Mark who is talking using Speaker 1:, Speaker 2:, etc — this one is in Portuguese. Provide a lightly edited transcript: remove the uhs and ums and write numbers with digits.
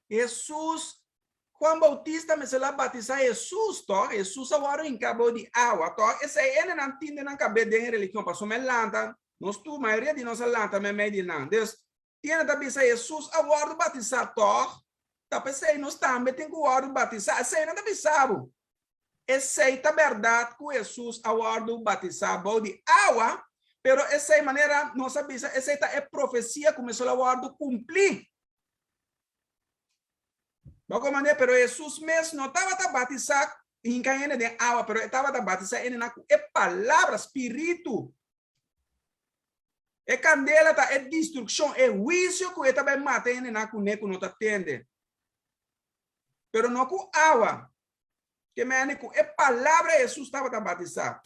Speaker 1: Jesus, Juan Bautista me se la batizar Jesus, to Jesus agora em cabo de água, to esse ele não entende não cabe de religião, passou me lanta, nós tu maioria de nós lanta me meio de não, Deus, tiene também Jesus agora batizar to, tá pensei nós também tem que agora batizar, sei não também sabe, esse é a verdade que Jesus agora batizar de água, pero essa maneira não sabe, essa é profecia começou agora cumprir. Bago maneira, pero Jesus mesmo não estava a batizar em quem de água, pero estava a batizar em é palavra, espírito. É candela, é destruição, é juízo que ele também mata em neco não atende. Pero não com água. Que me é palavra Jesus estava a batizar.